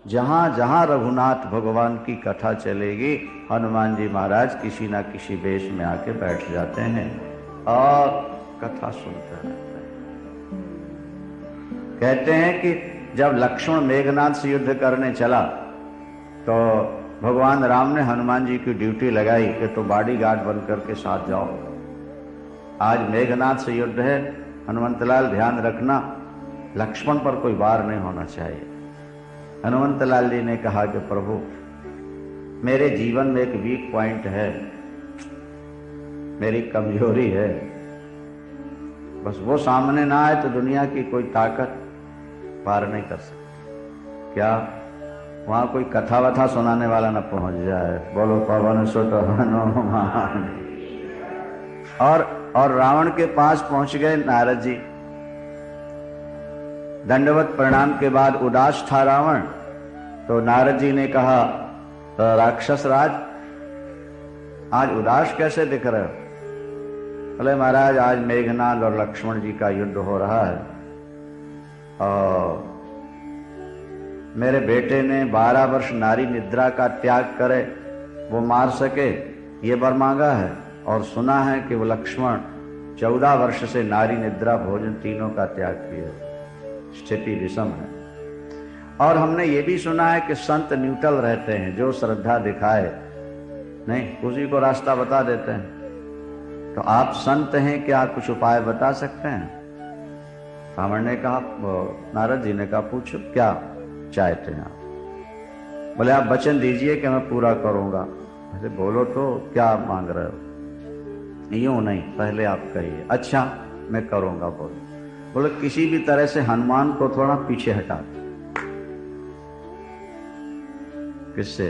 जहां जहां रघुनाथ भगवान की कथा चलेगी, हनुमान जी महाराज किसी ना किसी वेश में आके बैठ जाते हैं और कथा सुनते रहते हैं। कहते हैं कि जब लक्ष्मण मेघनाद से युद्ध करने चला तो भगवान राम ने हनुमान जी की ड्यूटी लगाई कि तो बॉडीगार्ड बनकर के साथ जाओ, आज मेघनाद से युद्ध है, हनुमंतलाल ध्यान रखना लक्ष्मण पर कोई वार नहीं होना चाहिए। हनुमंतलाल जी ने कहा कि प्रभु मेरे जीवन में एक वीक पॉइंट है, मेरी कमजोरी है, बस वो सामने ना आए तो दुनिया की कोई ताकत पार नहीं कर सकती। क्या वहां कोई कथा वथा सुनाने वाला ना पहुंच जाए, बोलो पवन सुत हनुमान। और रावण के पास पहुंच गए नारद जी। दंडवत प्रणाम के बाद उदास था रावण, तो नारद जी ने कहा राक्षस राज आज उदास कैसे दिख रहे हो? बोले महाराज आज मेघनाद और लक्ष्मण जी का युद्ध हो रहा है और मेरे बेटे ने 12 वर्ष नारी निद्रा का त्याग करे वो मार सके ये वर मांगा है, और सुना है कि वो लक्ष्मण 14 वर्ष से नारी निद्रा भोजन तीनों का त्याग किए, स्थिति विषम है। और हमने ये भी सुना है कि संत न्यूट्रल रहते हैं, जो श्रद्धा दिखाए नहीं उसी को रास्ता बता देते हैं। तो आप संत हैं, क्या कुछ उपाय बता सकते हैं? रावण ने कहा, नारद जी ने कहा पूछो क्या चाहते हैं आप? बोले आप वचन दीजिए कि मैं पूरा करूंगा। अरे बोलो तो क्या मांग रहे हो? यूं नहीं, पहले आप कहिए। अच्छा मैं करूंगा। बोले किसी भी तरह से हनुमान को थोड़ा पीछे हटा दो। किससे?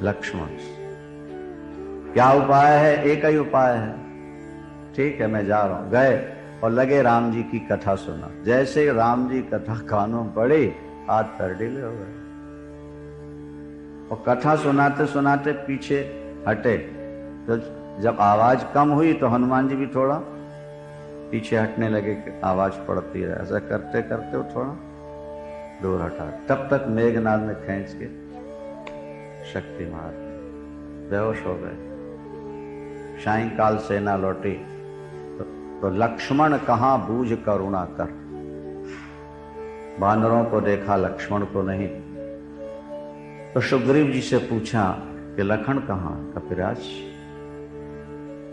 लक्ष्मण से। क्या उपाय है? एक ही उपाय है। ठीक है मैं जा रहा हूं। गए और लगे राम जी की कथा सुना। जैसे राम जी कथा कानों पड़ी हाथ पैर ढीले हो गए, और कथा सुनाते सुनाते पीछे हटे। तो जब आवाज कम हुई तो हनुमान जी भी थोड़ा पीछे हटने लगे कि आवाज पड़ती है। ऐसा करते करते वो थोड़ा दूर हटा। तब तक मेघनाद ने खींच के शक्ति मार, बेहोश हो गए। सायंकाल सेना लौटी तो लक्ष्मण कहां बूझ करुणा कर। बानरों को देखा, लक्ष्मण को नहीं। तो सुग्रीव जी से पूछा कि लखन कहां? कपिराज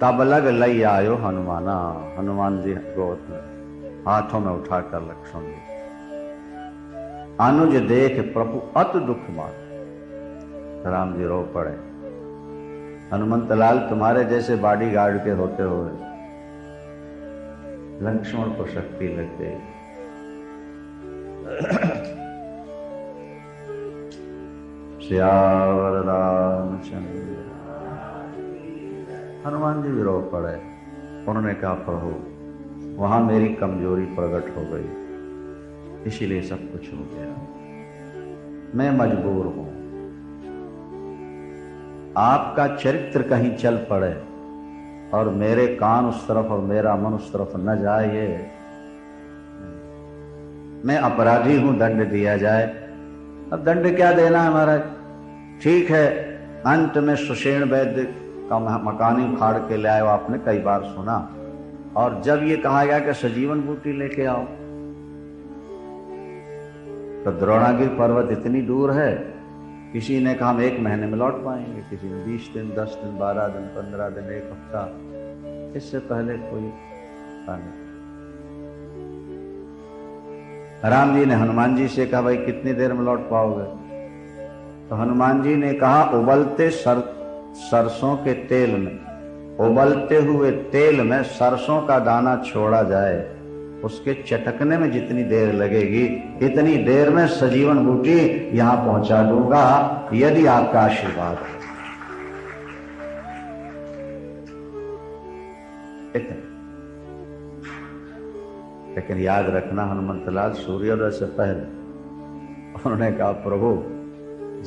तब लग लई आयो हनुमाना। हनुमान जी गोद में हाथों में उठाकर लक्ष्मण जी। अनुज देख प्रभु अत दुख मार। राम जी रो पड़े। हनुमंतलाल तुम्हारे जैसे बॉडीगार्ड के होते हुए लक्ष्मण को शक्ति लग गई। श्यावर रामचंद्र। हनुमान जी भी रो पड़े। उन्होंने कहा प्रभु वहां मेरी कमजोरी प्रकट हो गई, इसीलिए सब कुछ हो गया। मैं मजबूर हूं। आपका चरित्र कहीं चल पड़े और मेरे कान उस तरफ और मेरा मन उस तरफ न जाए, ये मैं अपराधी हूं, दंड दिया जाए। अब दंड क्या देना है महाराज? ठीक है, अंत में सुषेण वैद्य का मकान ही फाड़ के ले आयो, आपने कई बार सुना। और जब ये कहा गया कि सजीवन बूटी लेके आओ, तो द्रोणागिरि पर्वत इतनी दूर है, किसी ने कहा हम 1 महीने में लौट पाएंगे, किसी ने 20 दिन, 10 दिन, 12 दिन, 15 दिन, 1 हफ्ता। इससे पहले कोई नहीं। राम जी ने हनुमान जी से कहा भाई कितनी देर में लौट पाओगे? तो हनुमान जी ने कहा उबलते सरसों के तेल में, उबलते हुए तेल में सरसों का दाना छोड़ा जाए, उसके चटकने में जितनी देर लगेगी इतनी देर में सजीवन बूटी यहां पहुंचा दूंगा, यदि आपका आशीर्वाद है। लेकिन याद रखना हनुमंतलाल सूर्योदय से पहले उन्होंने कहा प्रभु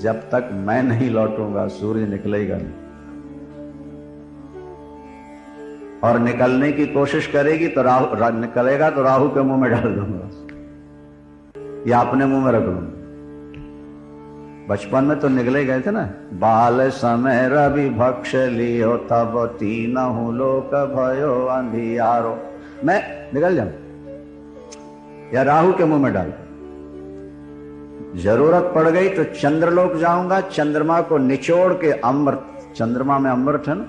जब तक मैं नहीं लौटूंगा सूर्य निकलेगा नहीं, और निकलने की कोशिश करेगी तो राहु निकलेगा तो राहु के मुंह में डाल दूंगा या अपने मुंह में रख लूंगा। बचपन में तो निकले गए थे ना, बाल समय रवि भक्ष लियो तब तीनहु लोक भयो अंधियारो। मैं निकल जाऊं या राहु के मुंह में डाल, जरूरत पड़ गई तो चंद्रलोक जाऊंगा, चंद्रमा को निचोड़ के अमृत, चंद्रमा में अमृत है ना,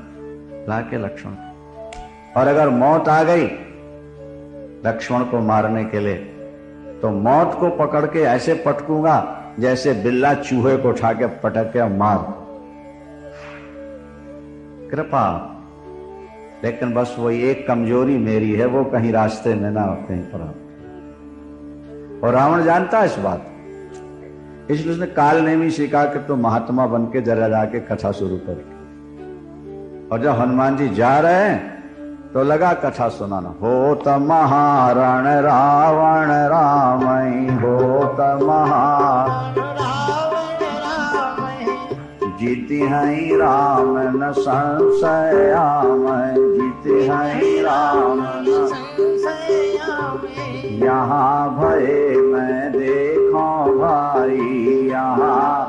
लाके लक्ष्मण, और अगर मौत आ गई लक्ष्मण को मारने के लिए तो मौत को पकड़ के ऐसे पटकूंगा जैसे बिल्ला चूहे को उठा के पटक के मार। कृपा, लेकिन बस वो एक कमजोरी मेरी है, वो कहीं रास्ते में ना कहीं पर। और रावण जानता है इस बात, इसलिए उसने काल नेमी सीखा कि तो महात्मा बन के जरा जाके कथा शुरू कर। और जब हनुमान जी जा रहे हैं तो लगा कथा सुनाना, होत महारण रावण रामई, होत महारण जीति हैं राम न संशय आमय, जीति हैं राम न संशय आमय। यहाँ भय मैं देखो भाई, यहाँ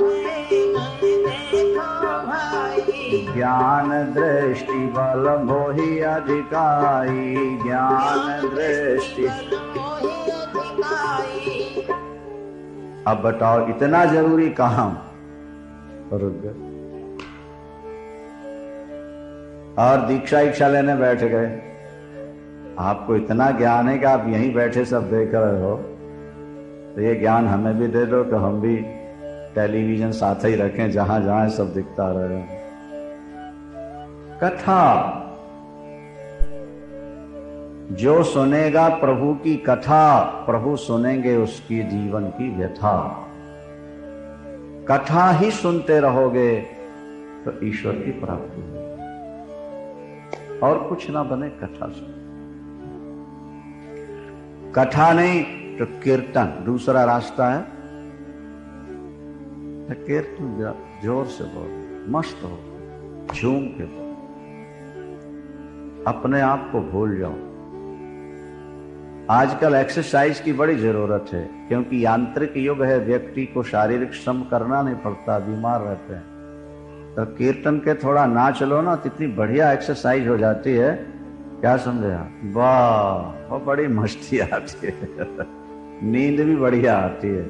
ज्ञान दृष्टि बल मोहि अधिकाई, ज्ञान दृष्टि। अब बताओ इतना जरूरी काम, रुक गए और दीक्षा इच्छा लेने बैठ गए। आपको इतना ज्ञान है कि आप यहीं बैठे सब देख रहे हो, तो ये ज्ञान हमें भी दे दो कि हम भी टेलीविजन साथ ही रखें, जहां जहां सब दिखता रहे। कथा, जो सुनेगा प्रभु की कथा, प्रभु सुनेंगे उसकी जीवन की व्यथा। कथा ही सुनते रहोगे तो ईश्वर की प्राप्ति होगी, और कुछ ना बने कथा सुन। कथा नहीं तो कीर्तन दूसरा रास्ता है। कीर्तन जोर से बोलो, मस्त हो, झूम के बोलो, अपने आप को भूल जाओ। आजकल एक्सरसाइज की बड़ी जरूरत है, क्योंकि यांत्रिक युग है, व्यक्ति को शारीरिक श्रम करना नहीं पड़ता, बीमार रहते हैं। तो कीर्तन के थोड़ा नाच लो ना, तो इतनी बढ़िया एक्सरसाइज हो जाती है। क्या समझे आप? वाह, वो बड़ी मस्ती आती है, नींद भी बढ़िया आती है,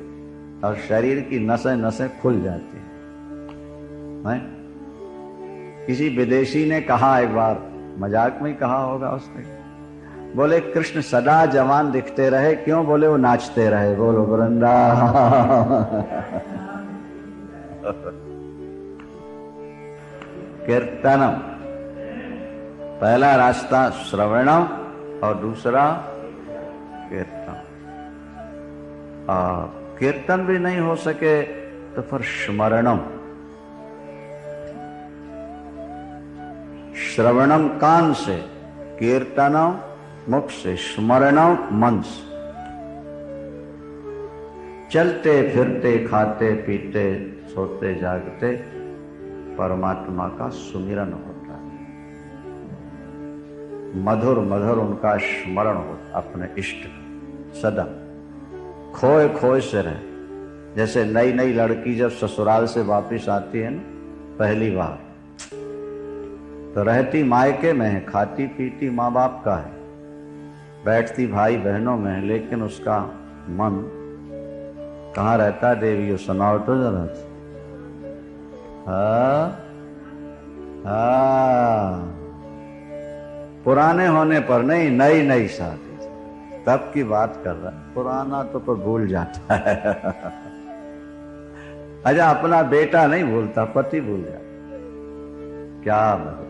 और शरीर की नसें नसें खुल जाती है। किसी विदेशी ने कहा एक बार, मजाक में ही कहा होगा उसने, बोले कृष्ण सदा जवान दिखते रहे, क्यों? बोले वो नाचते रहे। बोलो वृंदावन। कीर्तनम, पहला रास्ता श्रवणम और दूसरा कीर्तन। और कीर्तन भी नहीं हो सके तो फिर स्मरणम। श्रवणम कान से, कीर्तनम मुख से, स्मरणम मन से। चलते फिरते खाते पीते सोते जागते परमात्मा का सुमिरन होता है, मधुर मधुर उनका स्मरण होता, अपने इष्ट सदा खोए खोए से रहे। जैसे नई नई लड़की जब ससुराल से वापस आती है ना पहली बार, तो रहती मायके में है, खाती पीती माँ बाप का है, बैठती भाई बहनों में है, लेकिन उसका मन कहाँ रहता है? देवियों सुनाओ तो जरा। पुराने होने पर नहीं, नई नई शादी तब की बात कर रहा है, पुराना तो पर भूल जाता है। अच्छा, अपना बेटा नहीं भूलता, पति भूल जाता। क्या मतलब?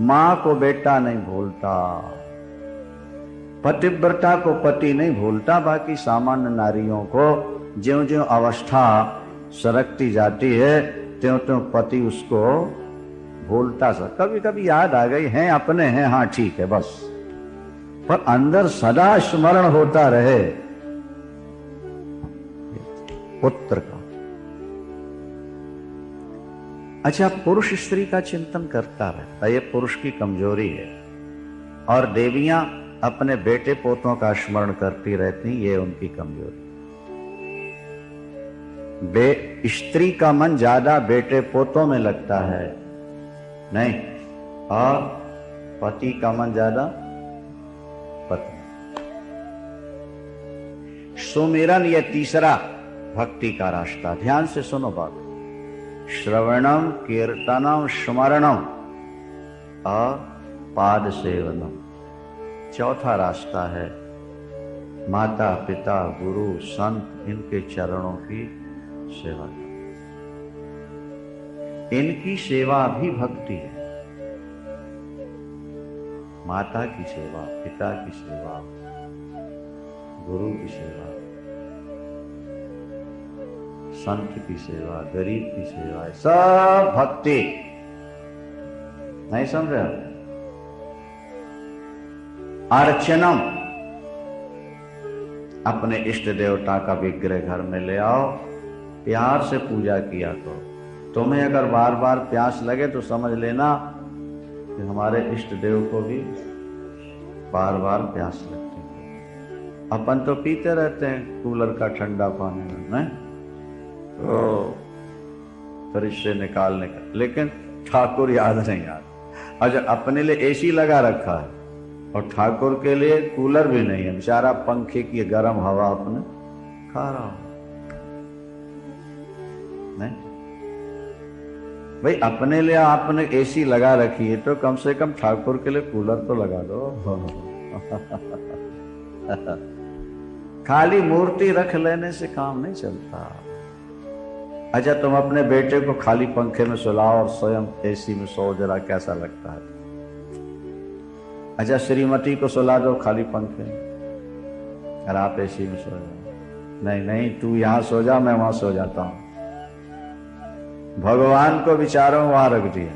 मां को बेटा नहीं भूलता, पतिव्रता को पति नहीं भूलता, बाकी सामान्य नारियों को ज्यों ज्यों अवस्था सरकती जाती है त्यों त्यों पति उसको भूलता सा। कभी कभी याद आ गई, हैं अपने हैं, हाँ ठीक है बस, पर अंदर सदा स्मरण होता रहे पुत्र का। अच्छा, पुरुष स्त्री का चिंतन करता रहता, ये पुरुष की कमजोरी है, और देवियां अपने बेटे पोतों का स्मरण करती रहती, ये उनकी कमजोरी। स्त्री का मन ज्यादा बेटे पोतों में लगता है, नहीं, और पति का मन ज्यादा पत्नी। सुमिरन ये तीसरा भक्ति का रास्ता। ध्यान से सुनो बात। श्रवणम, कीर्तनम, स्मरणम और पाद सेवनम। चौथा रास्ता है माता पिता गुरु संत इनके चरणों की सेवा। इनकी सेवा भी भक्ति है। माता की सेवा, पिता की सेवा, गुरु की सेवा, संत की सेवा, गरीब की सेवा, सब भक्ति। नहीं समझ रहे? अर्चनम, अपने इष्ट देवता का विग्रह घर में ले आओ, प्यार से पूजा किया करो। तुम्हें अगर बार बार प्यास लगे तो समझ लेना कि हमारे इष्ट देव को भी बार बार प्यास लगती है। अपन तो पीते रहते हैं कूलर का ठंडा पानी में, नहीं तो फ्रिज से निकालने का, लेकिन ठाकुर याद नहीं आता। अच्छा, अपने लिए एसी लगा रखा है और ठाकुर के लिए कूलर भी नहीं है, बेचारा पंखे की गर्म हवा अपने खा रहा हो। नहीं भाई, अपने लिए आपने एसी लगा रखी है तो कम से कम ठाकुर के लिए कूलर तो लगा दो। खाली मूर्ति रख लेने से काम नहीं चलता। अच्छा, तुम अपने बेटे को खाली पंखे में सुलाओ और स्वयं एसी में सो, जरा कैसा लगता है? अच्छा, श्रीमती को सुला दो खाली पंखे में और आप एसी में सो जाओ। नहीं नहीं, तू यहां सो जा, मैं वहां सो जाता हूं। भगवान को विचारों वहां रख दिया।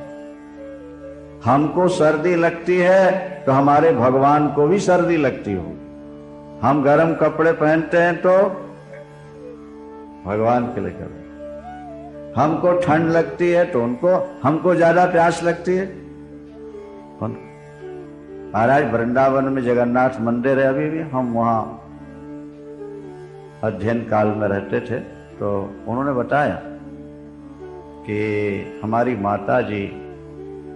हमको सर्दी लगती है तो हमारे भगवान को भी सर्दी लगती हो। हम गर्म कपड़े पहनते हैं तो भगवान के लिए करो। हमको ठंड लगती है तो हमको ज्यादा प्यास लगती है। महाराज, वृंदावन में जगन्नाथ मंदिर है, अभी भी हम वहां अध्ययन काल में रहते थे तो उन्होंने बताया कि हमारी माता जी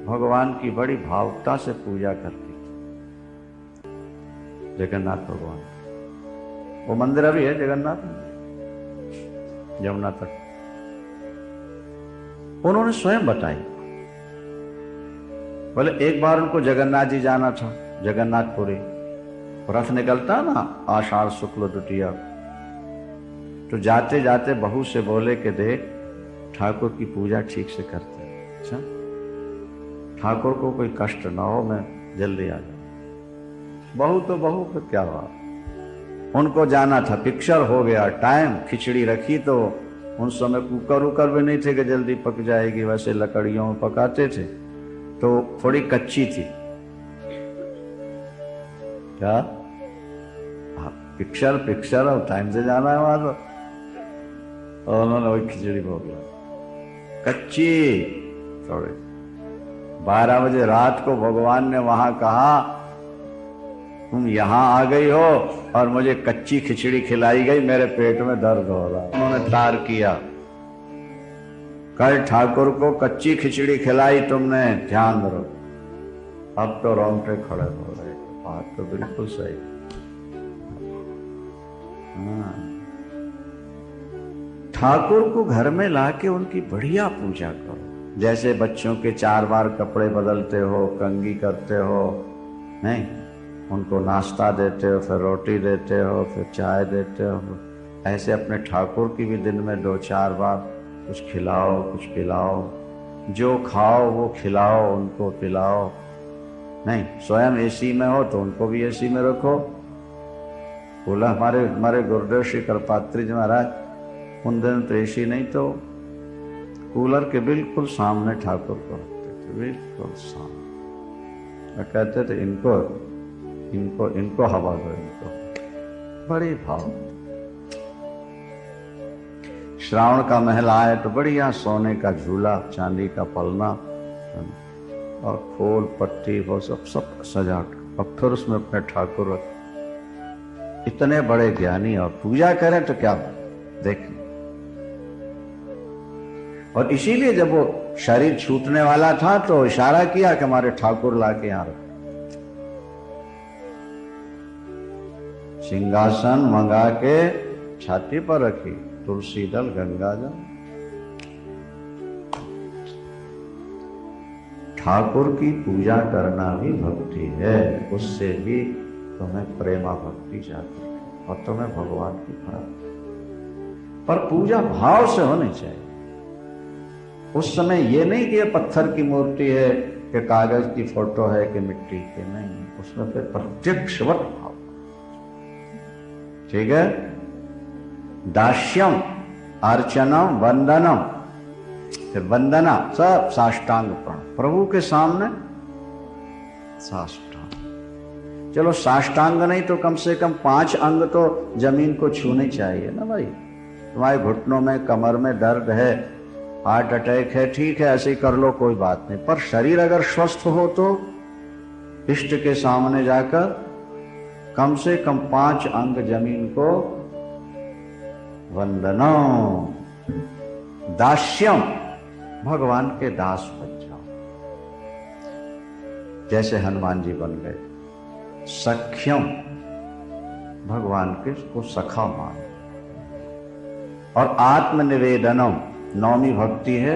भगवान की बड़ी भावुकता से पूजा करती थी, जगन्नाथ भगवान। वो मंदिर अभी है जगन्नाथ, यमुना तक। उन्होंने स्वयं बताई। बोले एक बार उनको जगन्नाथ जी जाना था, जगन्नाथपुरी। रथ निकलता ना आषाढ़ शुक्ल द्वितीया, तो जाते जाते बहू से बोले कि देख, ठाकुर की पूजा ठीक से करते हैं। अच्छा, ठाकुर को कोई कष्ट ना हो, मैं जल्दी आ जाऊं। बहू तो बहू, फिर क्या हुआ? उनको जाना था, पिक्चर हो गया टाइम, खिचड़ी रखी तो उन समय कुकर उकर भी नहीं थे कि जल्दी पक जाएगी, वैसे लकड़ियों में पकाते थे, तो थोड़ी कच्ची थी। क्या पिक्चर और टाइम से जाना है वहां तो, और उन्होंने वही खिचड़ी बोला कच्ची। थोड़ी 12 बजे रात को भगवान ने वहां कहा, तुम यहां आ गई हो और मुझे कच्ची खिचड़ी खिलाई गई, मेरे पेट में दर्द हो रहा। उन्होंने तार किया, कल ठाकुर को कच्ची खिचड़ी खिलाई तुमने, ध्यान रखो। अब तो रोंगटे खड़े हो रहे, बात तो बिल्कुल सही। ठाकुर को घर में लाके उनकी बढ़िया पूजा करो। जैसे बच्चों के 4 बार कपड़े बदलते हो, कंघी करते हो, नहीं, उनको नाश्ता देते हो, फिर रोटी देते हो, फिर चाय देते हो, ऐसे अपने ठाकुर की भी दिन में 2-4 बार कुछ खिलाओ, कुछ पिलाओ। जो खाओ वो खिलाओ, उनको पिलाओ। नहीं, स्वयं एसी में हो तो उनको भी एसी में रखो। बोला हमारे गुरुदेव श्री कृपात्री जी महाराज, उन दिन तो एसी नहीं तो कूलर के बिल्कुल सामने ठाकुर को रखते थे, बिल्कुल सामने। कहते थे इनको हवा दो, इनको। बड़ी भाव। श्रावण का महल आए तो बढ़िया सोने का झूला, चांदी का पलना और फूल पट्टी वो सब सजाकर, और फिर उसमें अपने ठाकुर रख। इतने बड़े ज्ञानी और पूजा करें तो क्या देख, और इसीलिए जब वो शरीर छूटने वाला था तो इशारा किया कि हमारे ठाकुर लाके यहां रखो। सिंहासन मंगा के छाती पर रखी, तुलसी दल गंगा जल। ठाकुर की पूजा करना भी भक्ति है, उससे भी तुम्हें प्रेमा भक्ति जाती है और तुम्हें भगवान की प्राप्ति। पर पूजा भाव से होनी चाहिए। उस समय ये नहीं कि ये पत्थर की मूर्ति है कि कागज की फोटो है कि मिट्टी की, नहीं, उसमें फिर प्रत्यक्षवत भाव। ठीक है। दास्यम, अर्चनम, वंदनम, फिर वंदना, सब साष्टांग प्रणव प्रभु के सामने साष्टांग। चलो साष्टांग नहीं तो कम से कम 5 अंग तो जमीन को छूने चाहिए ना भाई। तुम्हारे घुटनों में, कमर में दर्द है, हार्ट अटैक है, ठीक है, ऐसे ही कर लो, कोई बात नहीं। पर शरीर अगर स्वस्थ हो तो इष्ट के सामने जाकर कम से कम 5 अंग जमीन को वंदनो। दास्यम, भगवान के दास बन जाओ, जैसे हनुमान जी बन गए। सख्यम, भगवान के को सखा मान। और आत्मनिवेदनम, 9वीं भक्ति है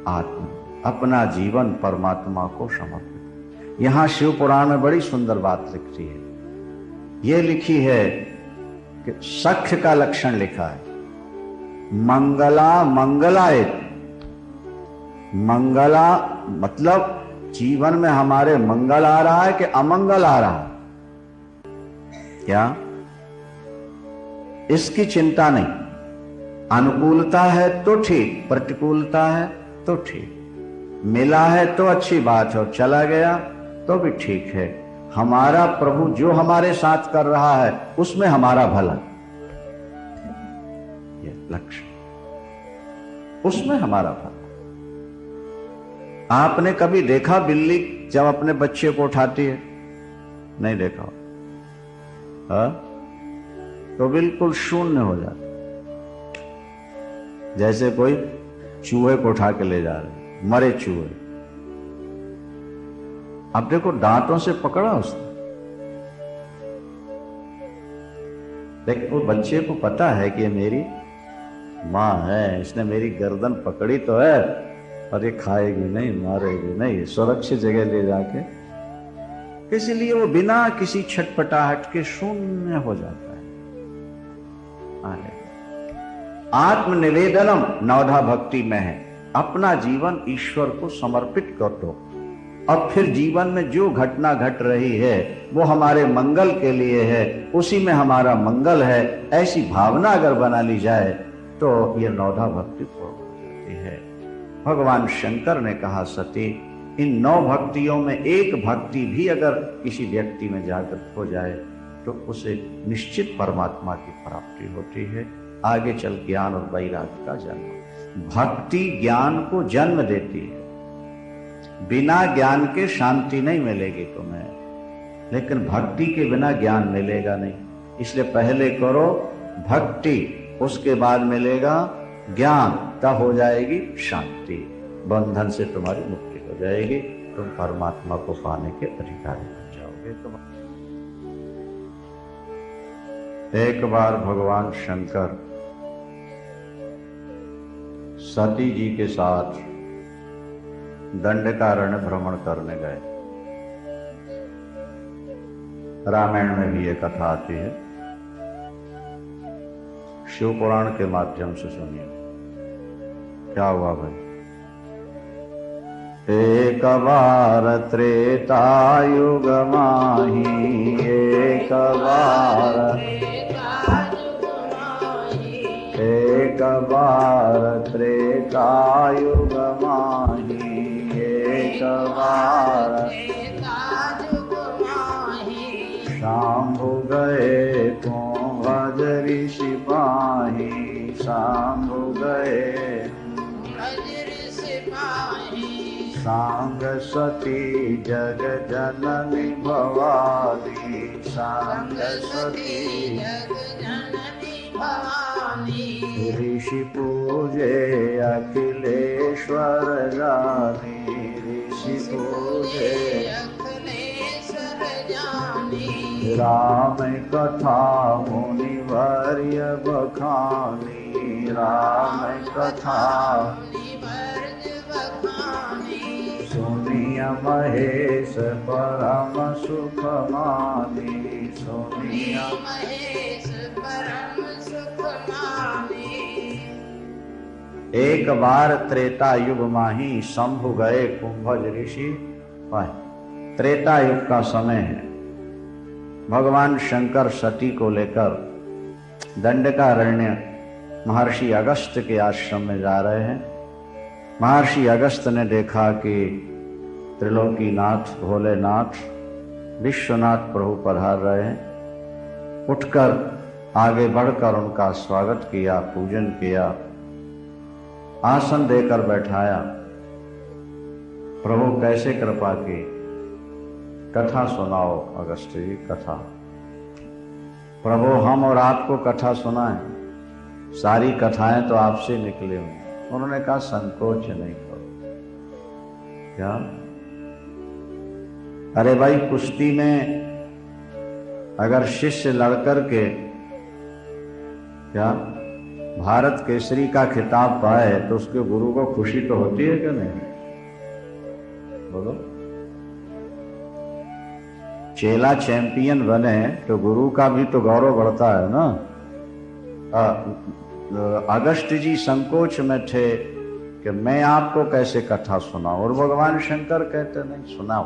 आत्म, अपना जीवन परमात्मा को समर्पित। यहां शिव पुराण में बड़ी सुंदर बात लिखी है। यह लिखी है कि सख्य का लक्षण लिखा है, मंगला मंगलायत। मंगला मतलब जीवन में हमारे मंगल आ रहा है कि अमंगल आ रहा है, क्या इसकी चिंता नहीं। अनुकूलता है तो ठीक, प्रतिकूलता है तो ठीक, मिला है तो अच्छी बात है और चला गया तो भी ठीक है। हमारा प्रभु जो हमारे साथ कर रहा है उसमें हमारा भला, ये लक्ष्य, उसमें हमारा भला। आपने कभी देखा बिल्ली जब अपने बच्चे को उठाती है? नहीं देखा। तो बिल्कुल शून्य हो जाता, जैसे कोई चूहे को उठा के ले जा रहे, मरे चूहे। अब देखो दांतों से पकड़ा उसने, लेकिन वो बच्चे को पता है कि ये मेरी मां है, इसने मेरी गर्दन पकड़ी तो है और ये खाएगी नहीं, मारेगी नहीं, सुरक्षित जगह ले जाके। इसलिए वो बिना किसी छटपटाहट के शून्य हो जाता है। आत्मनिवेदनम, 9धा भक्ति में है, अपना जीवन ईश्वर को समर्पित कर दो और फिर जीवन में जो घटना घट रही है वो हमारे मंगल के लिए है, उसी में हमारा मंगल है, ऐसी भावना अगर बना ली जाए तो ये 9धा भक्ति पूर्ण हो जाती है। भगवान शंकर ने कहा, सती, इन 9 भक्तियों में एक भक्ति भी अगर किसी व्यक्ति में जागृत हो जाए तो उसे निश्चित परमात्मा की प्राप्ति होती है। आगे चल ज्ञान और वैराग्य का जन्म। भक्ति ज्ञान को जन्म देती है, बिना ज्ञान के शांति नहीं मिलेगी तुम्हें, लेकिन भक्ति के बिना ज्ञान मिलेगा नहीं। इसलिए पहले करो भक्ति, उसके बाद मिलेगा ज्ञान, तब हो जाएगी शांति, बंधन से तुम्हारी मुक्ति हो जाएगी, तुम परमात्मा को पाने के अधिकारी बन जाओगे। तुम एक बार भगवान शंकर सती जी के साथ दंडकारण्य भ्रमण करने गए। रामायण में भी ये कथा आती है, शिव पुराण के माध्यम से सुनिए क्या हुआ भाई। एक बार त्रेतायुग माही, एक बार त्रेतायुग माही, एक बार शांभु गए को भज ऋषि पाही, शांभु गए सांग सती जग जननी भवानी, सांग सती ऋषि पूजे अखिलेश्वर जानी, ऋषि पूजे अखिलेश्वर जानी। राम कथा मुनिवर्य बखानी, राम कथा मुनिवर्य बखानी। सुनिय महेश परम सुख मानी, सुनिय महेश परम सुख मानी। एक बार त्रेता युग माही शंभु गए कुंभज ऋषि। त्रेता युग का समय है। भगवान शंकर सती को लेकर दंडकारण्य महर्षि अगस्त के आश्रम में जा रहे हैं। महर्षि अगस्त ने देखा कि त्रिलोकीनाथ भोलेनाथ विश्वनाथ प्रभु पधार रहे हैं। उठकर आगे बढ़कर उनका स्वागत किया, पूजन किया, आसन देकर बैठाया। प्रभु कैसे कृपा की, कथा सुनाओ अगस्त जी, कथा। प्रभु हम और आपको कथा सुनाएं, सारी कथाएं तो आपसे निकले हुए। उन्होंने कहा संकोच नहीं करो। क्या? अरे भाई, कुश्ती में अगर शिष्य लड़कर के क्या भारत केसरी का खिताब पाए तो उसके गुरु को खुशी तो होती है कि नहीं? बोलो। चेला चैंपियन बने तो गुरु का भी तो गौरव बढ़ता है ना। अगस्त जी संकोच में थे कि मैं आपको कैसे कथा सुनाऊं, और भगवान शंकर कहते नहीं, सुनाओ।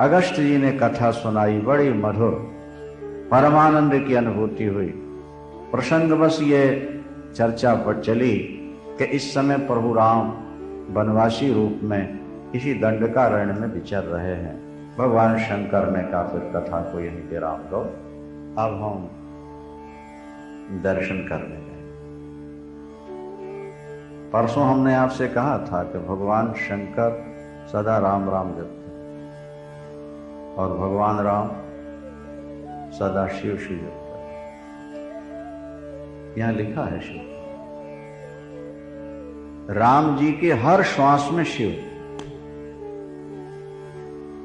अगस्त जी ने कथा सुनाई, बड़ी मधुर, परमानंद की अनुभूति हुई। प्रसंगवश ये चर्चा पर चली कि इस समय प्रभु राम वनवासी रूप में इसी दंडकारण्य में विचर रहे हैं। भगवान शंकर ने कहा फिर कथा को यहीं विराम दो, अब हम दर्शन करने गए। परसों हमने आपसे कहा था कि भगवान शंकर सदा राम राम जपते और भगवान राम सदा शिव शिव जपते। यहां लिखा है शिव। राम जी के हर श्वास में शिव,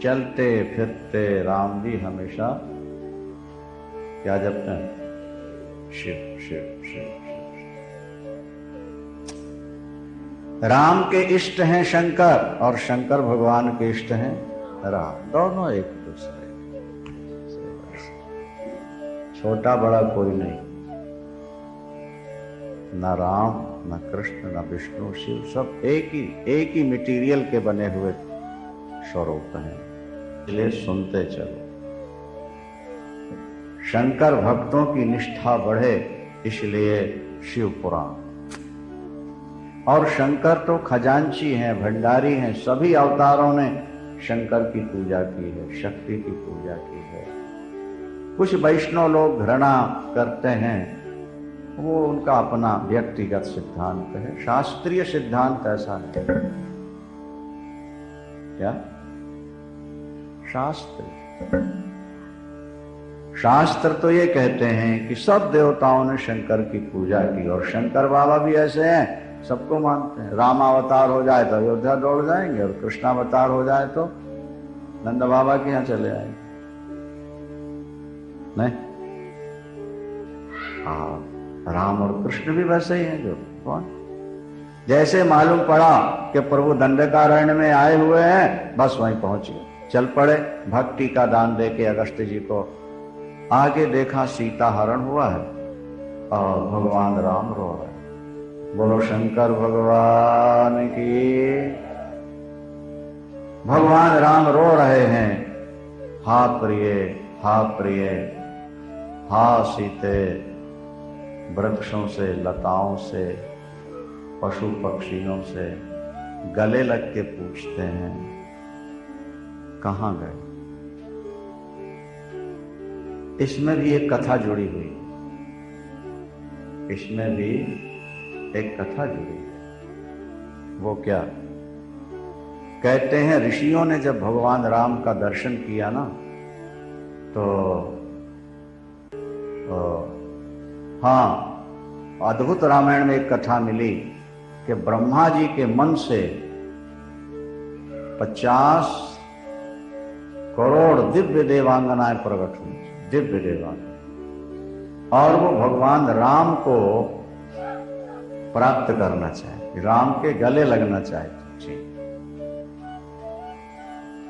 चलते फिरते राम जी हमेशा क्या जपते हैं? शिव शिव शिव शिव। राम के इष्ट हैं शंकर और शंकर भगवान के इष्ट हैं राम। दोनों एक दूसरे, छोटा बड़ा कोई नहीं, न राम न कृष्ण न विष्णु शिव, सब एक ही मटेरियल के बने हुए स्वरूप हैं। इसलिए सुनते चलो। शंकर भक्तों की निष्ठा बढ़े इसलिए शिव पुराण। और शंकर तो खजांची हैं, भंडारी हैं। सभी अवतारों ने शंकर की पूजा की है, शक्ति की पूजा की है। कुछ वैष्णव लोग घृणा करते हैं, वो उनका अपना व्यक्तिगत सिद्धांत है। शास्त्रीय सिद्धांत ऐसा है। क्या? शास्त्र तो ये कहते हैं कि सब देवताओं ने शंकर की पूजा की, और शंकर बाबा भी ऐसे हैं, सबको मानते हैं। रामावतार हो जाए तो अयोध्या दौड़ जाएंगे, और कृष्णावतार हो जाए तो नंद बाबा के यहाँ चले आएंगे। नहीं? हाँ, राम और कृष्ण भी वैसे ही हैं। जो कौन जैसे मालूम पड़ा कि प्रभु दंडकारण्य में आए हुए हैं, बस वहीं पहुंच गए, चल पड़े। भक्ति का दान देके अगस्त जी को आगे देखा, सीता हरण हुआ है और भगवान राम रो रहे हैं। बोलो शंकर भगवान की। भगवान राम रो रहे हैं, हा प्रिय हा प्रिय, हा सीते। वृक्षों से, लताओं से, पशु पक्षियों से गले लग के पूछते हैं कहां गए। इसमें भी एक कथा जुड़ी हुई, इसमें भी एक कथा जुड़ी है। वो क्या? कहते हैं ऋषियों ने जब भगवान राम का दर्शन किया ना, तो हाँ, अद्भुत रामायण में एक कथा मिली कि ब्रह्मा जी के मन से 50 करोड़ दिव्य देवांगनाएं प्रकट हुई, दिव्य देवांगना, और वो भगवान राम को प्राप्त करना चाहे, राम के गले लगना चाहते।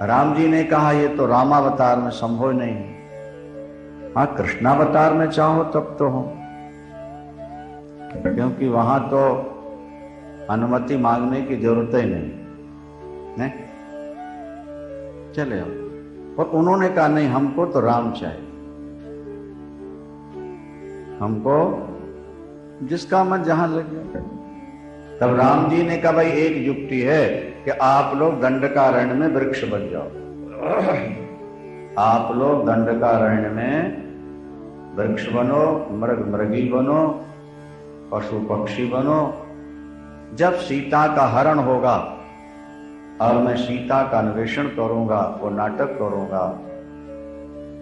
राम जी ने कहा ये तो रामावतार में संभव नहीं है, हाँ कृष्णावतार में चाहो तब तो हो, क्योंकि वहां तो अनुमति मांगने की जरूरत ही नहीं, चले आओ। और उन्होंने कहा नहीं, हमको तो राम चाहिए, हमको जिसका मन जहां लग गया। तब राम जी ने कहा भाई एक युक्ति है कि आप लोग दंडकारण्य में वृक्ष बन जाओ, आप लोग दंडकारण्य में वृक्ष बनो, मृगी बनो, पशु पक्षी बनो। जब सीता का हरण होगा और मैं सीता का अन्वेषण करूंगा, वो नाटक करूंगा,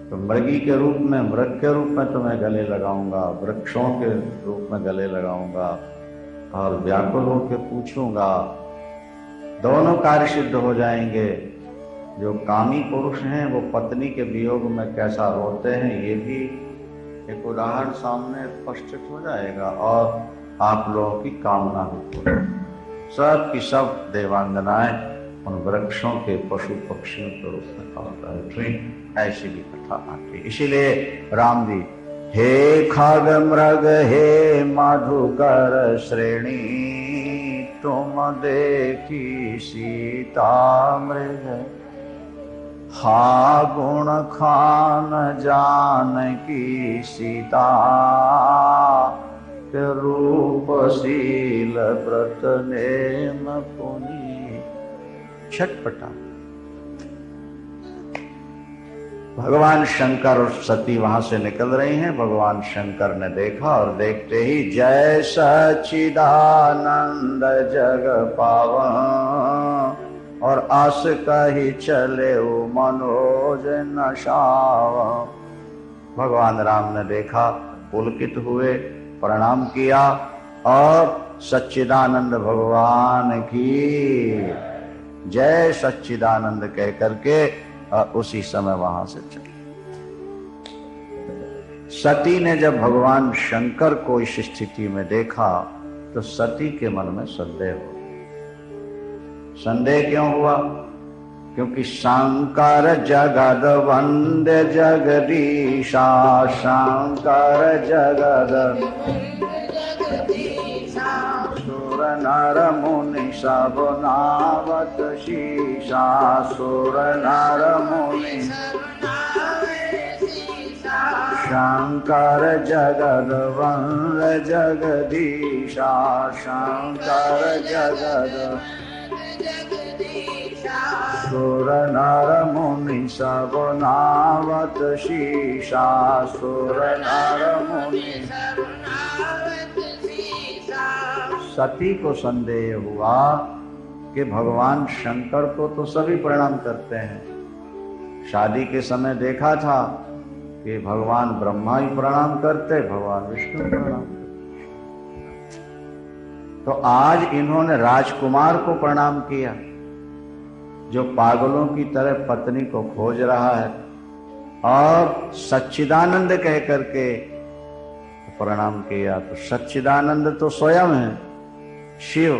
तो मृगी के रूप में, मृग के रूप में तुम्हें गले लगाऊंगा, वृक्षों के रूप में गले लगाऊंगा और व्याकुल होकर पूछूंगा। दोनों कार्य सिद्ध हो जाएंगे। जो कामी पुरुष हैं वो पत्नी के वियोग में कैसा रोते हैं, ये भी एक उदाहरण सामने स्पष्ट हो जाएगा, और आप लोगों की कामना भी पूरी। सब की सब देवांगनाएं उन वृक्षों के, पशु पक्षियों के रूप में अवतरित हुई, ऐसी भी कथा आती। इसीलिए राम जी, हे खग मृग हे मधुकर श्रेणी, तुम देखी सीता मृग, हा गुण खान जानकी सीता, रूप शील व्रत नेम पुनि। छटपटा भगवान शंकर और सती वहां से निकल रही हैं। भगवान शंकर ने देखा और देखते ही जय सच्चिदानंद जग पावन, और आस कही चले मनोज नशाव। भगवान राम ने देखा, पुलकित हुए, प्रणाम किया और सच्चिदानंद भगवान की जय सच्चिदानंद कह करके उसी समय वहां से चले। सती ने जब भगवान शंकर को इस स्थिति में देखा तो सती के मन में संदेह हो। संदेह क्यों हुआ? क्योंकि शंकर जगद वंद्य जगदीशा, शंकर जगद सुर नर मुनि सब नावत शीशा, सुर नर मुनि शंकर जगद वंद्य जगदीशा, शंकर जगद सुर नर मुनि सब नावत शीशा, सुर नर मुनि। सती को संदेह हुआ कि भगवान शंकर को तो सभी प्रणाम करते हैं, शादी के समय देखा था कि भगवान ब्रह्मा ही प्रणाम करते, भगवान विष्णु प्रणाम करते, तो आज इन्होंने राजकुमार को प्रणाम किया जो पागलों की तरह पत्नी को खोज रहा है, और सच्चिदानंद कह करके प्रणाम किया। तो सच्चिदानंद तो स्वयं है शिव,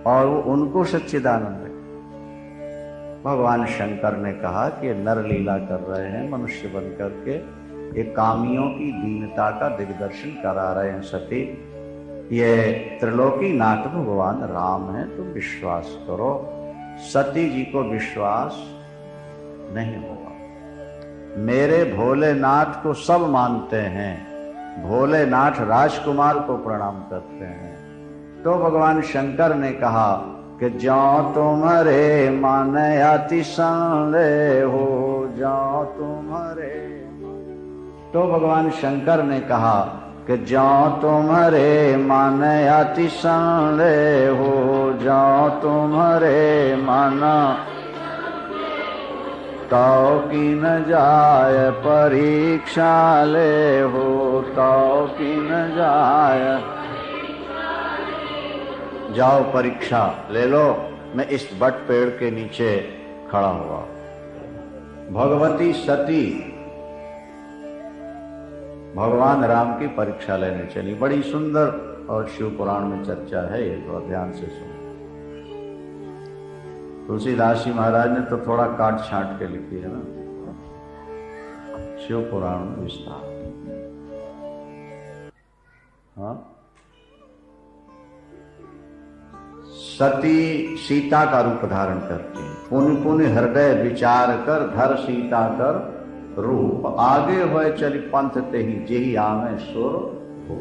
और वो उनको सच्चिदानंद है। भगवान शंकर ने कहा कि नर लीला कर रहे हैं मनुष्य बन करके, ये कामियों की दीनता का दिग्दर्शन करा रहे हैं। सती, ये त्रिलोकी नाथ भगवान राम है, तुम विश्वास करो। सती जी को विश्वास नहीं होगा। मेरे भोलेनाथ को सब मानते हैं, भोलेनाथ राजकुमार को प्रणाम करते हैं। तो भगवान शंकर ने कहा कि जो तुम्हारे मन अति संदेह हो, जो तुम्हारे। तो भगवान शंकर ने कहा कि जो तुम्हारे मन अति संदेह हो, जो तुम्हारे मन तो की न जाय परीक्षा ले हो, तो की न जाय। जाओ परीक्षा ले लो, मैं इस बट पेड़ के नीचे खड़ा हुआ। भगवती सती भगवान राम की परीक्षा लेने चली। बड़ी सुंदर और शिव पुराण में चर्चा है, ये तो ध्यान से सुनो। तुलसीदास जी महाराज ने तो थोड़ा काट छांट के लिखी है ना, शिव पुराण में विस्तार। हाँ, सती सीता का रूप धारण करती है। पुण्य पुण्य हृदय विचार कर, धर सीता कर रूप। आगे हुए चली पंथ ते ही, जेही आवे सुर हो।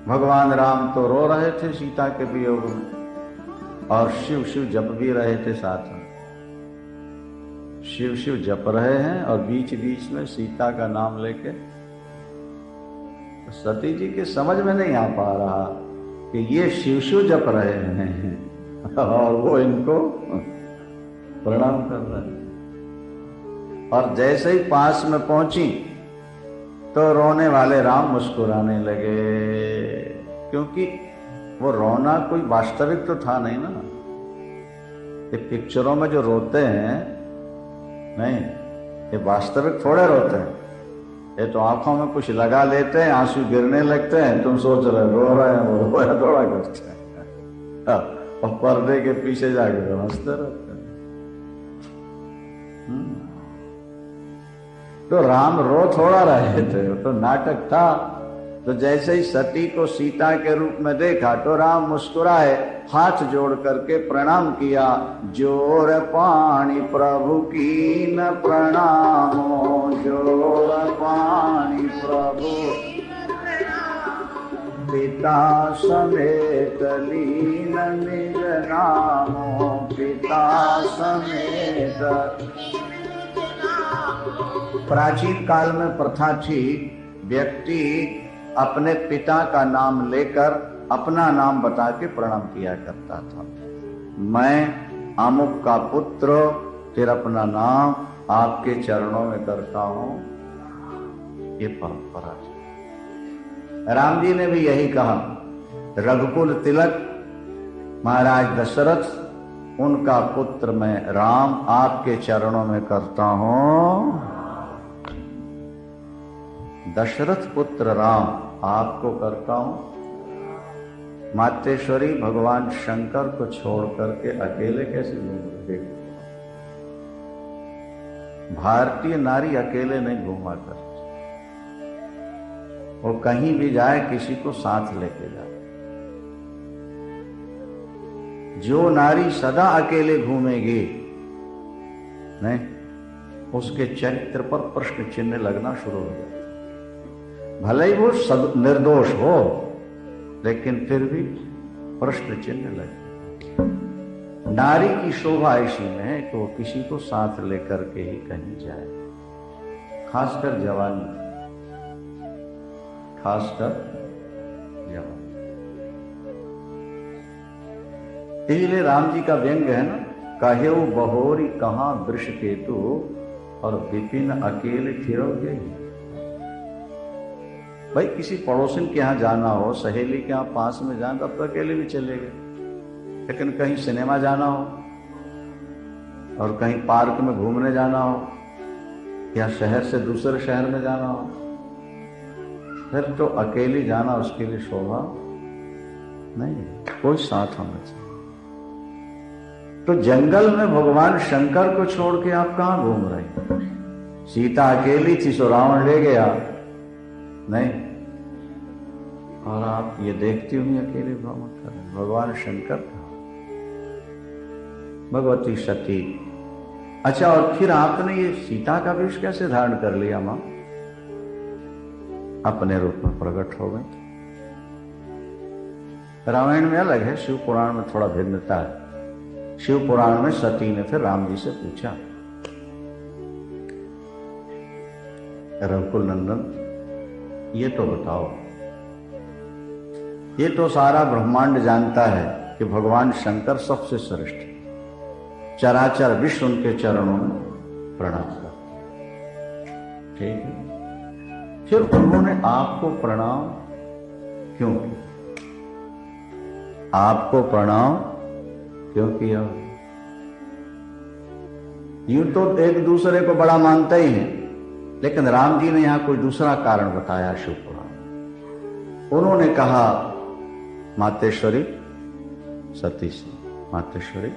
भगवान राम तो रो रहे थे सीता के वियोग में, और शिव शिव जप भी रहे थे साथ में। शिव शिव जप रहे हैं और बीच बीच में सीता का नाम लेके। सती जी के समझ में नहीं आ पा रहा कि ये शिव शिव जप रहे हैं और वो इनको प्रणाम कर रहे हैं। और जैसे ही पास में पहुंची तो रोने वाले राम मुस्कुराने लगे, क्योंकि वो रोना कोई वास्तविक तो था नहीं ना। ये पिक्चरों में जो रोते हैं, नहीं, ये वास्तविक थोड़े रोते हैं। ये तो आंखों में कुछ लगा लेते हैं, आंसू गिरने लगते हैं, तुम सोच रहे रो रहे हैं, वो रोया थोड़ा करते हैं, और पर्दे के पीछे जाके हंसते रहते हैं। तो राम रो थोड़ा रहे थे, तो नाटक था। तो जैसे ही सती को सीता के रूप में देखा तो राम मुस्कुराए, हाथ जोड़ करके प्रणाम किया। जोर पाणी प्रभु की न प्रणामो, जोर पाणी प्रभु पिता समेत लीन निज नामो, पिता समेत। प्राचीन काल में प्रथा थी, व्यक्ति अपने पिता का नाम लेकर अपना नाम बता के प्रणाम किया करता था। मैं अमुक का पुत्र, फिर अपना नाम आपके चरणों में करता हूं। ये परंपरा है। राम जी ने भी यही कहा। रघुकुल तिलक महाराज दशरथ, उनका पुत्र मैं राम आपके चरणों में करता हूं। दशरथ पुत्र राम आपको करता हूं। मातेश्वरी भगवान शंकर को छोड़ करके अकेले कैसे घूम रहे? भारतीय नारी अकेले नहीं घूमा करती, वो कहीं भी जाए किसी को साथ लेके जाए। जो नारी सदा अकेले घूमेगी, नहीं, उसके चरित्र पर प्रश्न चिन्ह लगना शुरू हो जाए। भले ही वो सब निर्दोष हो, लेकिन फिर भी प्रश्न चिन्ह लगे। नारी की शोभा ऐसी में है कि वो किसी को साथ लेकर के ही कहीं जाए, खासकर जवानी, खासकर जवानी। इसलिए राम जी का व्यंग है ना, कहेऊ बहोरी कहां वृष केतु, और विपिन अकेले फिरोगे। भाई किसी पड़ोसिन के यहाँ जाना हो, सहेली के यहाँ पास में जाना, तब तो अकेले भी चले गए। लेकिन कहीं सिनेमा जाना हो, और कहीं पार्क में घूमने जाना हो, या शहर से दूसरे शहर में जाना हो, फिर तो अकेले जाना उसके लिए शोभा नहीं, कोई साथ होना चाहिए। तो जंगल में भगवान शंकर को छोड़ के आप कहां घूम रहे हैं? सीता अकेली थी सो रावण ले गया, नहीं, और आप ये देखती हुई अकेले भ्रमण कर रहे। भगवान शंकर था, भगवती सती। अच्छा, और फिर आपने ये सीता का वेश कैसे धारण कर लिया? मां अपने रूप में प्रकट हो गई। रामायण में अलग है, शिव पुराण में थोड़ा भिन्नता है। शिव पुराण में सती ने फिर राम जी से पूछा, रघुकुल नंदन, ये तो बताओ, ये तो सारा ब्रह्मांड जानता है कि भगवान शंकर सबसे श्रेष्ठ है, चराचर विश्व उनके चरणों में प्रणाम करता। ठीक है, फिर उन्होंने आपको प्रणाम क्यों किया? आपको प्रणाम क्यों किया? यूं तो एक दूसरे को बड़ा मानते ही हैं, लेकिन राम जी ने यहां कोई दूसरा कारण बताया शिव पुराण। उन्होंने कहा, मातेश्वरी सती सी मातेश्वरी,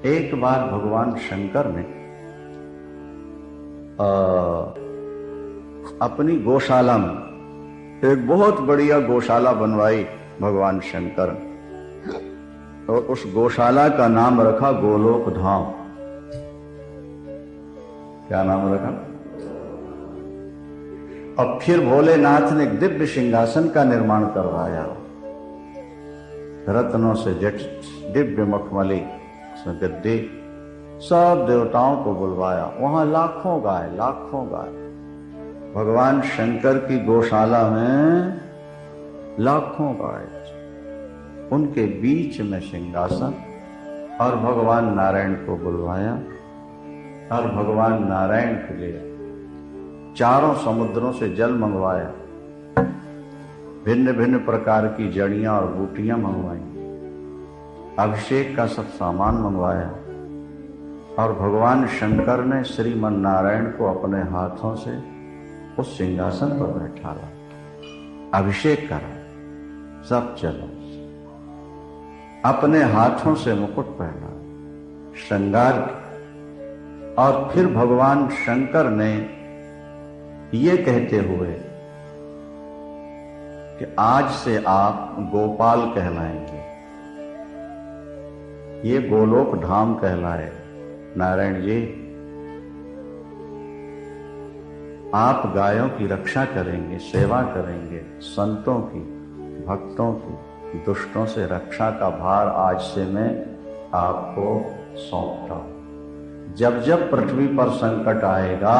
एक बार भगवान शंकर ने अपनी गौशाला में एक बहुत बढ़िया गौशाला बनवाई भगवान शंकर, और उस गौशाला का नाम रखा गोलोक धाम। क्या नाम रखा? अब फिर भोलेनाथ ने दिव्य सिंहासन का निर्माण करवाया, रत्नों से दिव्य मखमली गद्दी, सब देवताओं को बुलवाया। वहां लाखों गाय भगवान शंकर की गौशाला में लाखों गाय, उनके बीच में सिंहासन, और भगवान नारायण को बुलवाया, और भगवान नारायण के लिए चारों समुद्रों से जल मंगवाया, भिन्न भिन्न प्रकार की जड़ियां और बूटियां मंगवाई, अभिषेक का सब सामान मंगवाया, और भगवान शंकर ने श्रीमन नारायण को अपने हाथों से उस सिंहासन पर बैठाया, अभिषेक करा, सब चलो, अपने हाथों से मुकुट पहना, श्रृंगार किया, और फिर भगवान शंकर ने ये कहते हुए कि आज से आप गोपाल कहलाएंगे, ये गोलोक धाम कहलाए। नारायण जी, आप गायों की रक्षा करेंगे, सेवा करेंगे, संतों की, भक्तों की, दुष्टों से रक्षा का भार आज से मैं आपको सौंपता हूं। जब जब पृथ्वी पर संकट आएगा,